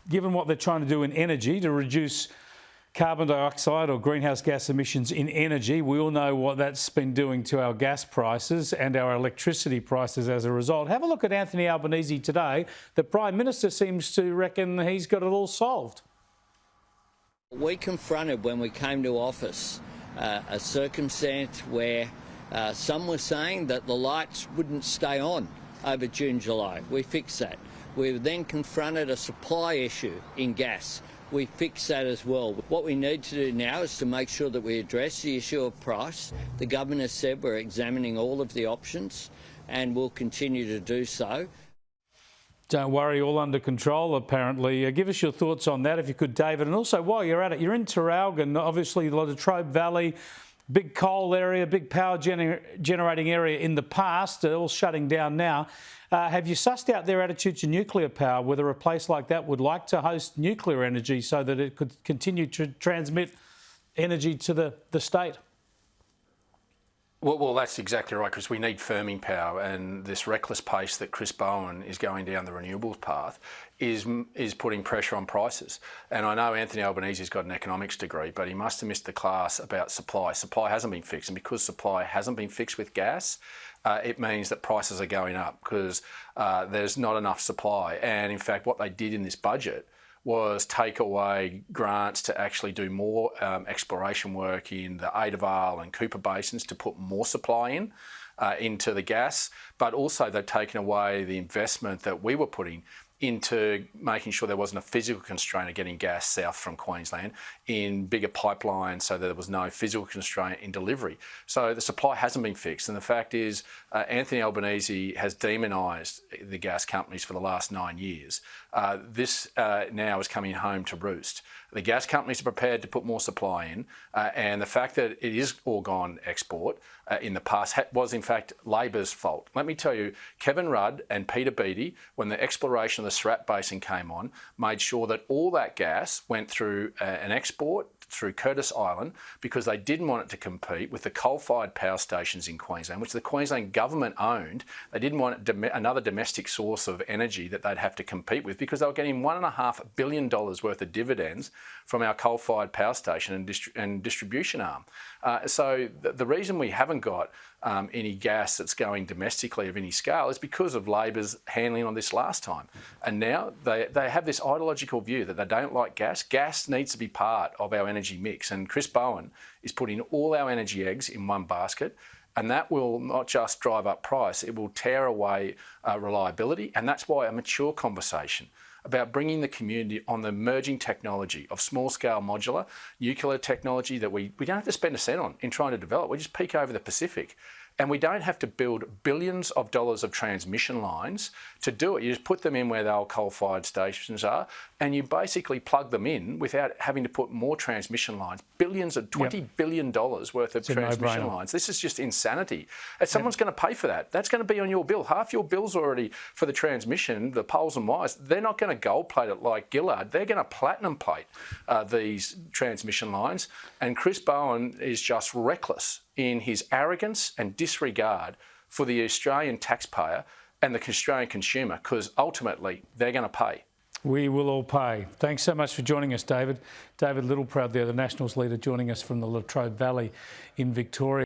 given what they're trying to do in energy to reduce carbon dioxide or greenhouse gas emissions in energy, we all know what that's been doing to our gas prices and our electricity prices as a result. Have a look at Anthony Albanese today. The Prime Minister seems to reckon he's got it all solved. We confronted, when we came to office, a circumstance where some were saying that the lights wouldn't stay on over June, July. We fixed that. We then confronted a supply issue in gas. We fixed that as well. What we need to do now is to make sure that we address the issue of price. The government has said we're examining all of the options and we'll continue to do so. Don't worry, all under control, apparently. Give us your thoughts on that, if you could, David. And also, while you're at it, you're in Traralgon, obviously the Latrobe Valley, big coal area, big power generating area in the past, all shutting down now. Have you sussed out their attitude to nuclear power, whether a place like that would like to host nuclear energy so that it could continue to transmit energy to the state? Well, that's exactly right, because we need firming power, and this reckless pace that Chris Bowen is going down the renewables path is putting pressure on prices. And I know Anthony Albanese's got an economics degree, but he must have missed the class about supply. Supply hasn't been fixed, and because supply hasn't been fixed with gas, it means that prices are going up because there's not enough supply. And in fact, what they did in this budget was take away grants to actually do more exploration work in the Ada Vale and Cooper basins to put more supply into the gas, but also they've taken away the investment that we were putting into making sure there wasn't a physical constraint of getting gas south from Queensland in bigger pipelines so that there was no physical constraint in delivery. So the supply hasn't been fixed. And the fact is, Anthony Albanese has demonised the gas companies for the last 9 years. This now is coming home to roost. The gas companies are prepared to put more supply in, and the fact that it is all gone export in the past was in fact Labor's fault. Let me tell you, Kevin Rudd and Peter Beattie, when the exploration of the Surat Basin came on, made sure that all that gas went through an export through Curtis Island because they didn't want it to compete with the coal-fired power stations in Queensland, which the Queensland government owned. They didn't want another domestic source of energy that they'd have to compete with because they were getting $1.5 billion worth of dividends from our coal-fired power station and distribution arm. So the reason we haven't got any gas that's going domestically of any scale is because of Labor's handling on this last time. And now they have this ideological view that they don't like gas. Gas needs to be part of our energy mix. And Chris Bowen is putting all our energy eggs in one basket. And that will not just drive up price, it will tear away reliability. And that's why a mature conversation about bringing the community on the emerging technology of small-scale modular, nuclear technology that we don't have to spend a cent on in trying to develop. We just peek over the Pacific. And we don't have to build billions of dollars of transmission lines to do it. You just put them in where the old coal-fired stations are, and you basically plug them in without having to put more transmission lines. $20 billion worth of transmission lines. This is just insanity. And someone's going to pay for that. That's going to be on your bill. Half your bill's already for the transmission, the poles and wires. They're not going to gold plate it like Gillard. They're going to platinum plate these transmission lines. And Chris Bowen is just reckless in his arrogance and disregard for the Australian taxpayer and the Australian consumer, because ultimately they're going to pay. We will all pay. Thanks so much for joining us, David. David Littleproud there, the Nationals leader, joining us from the Latrobe Valley in Victoria.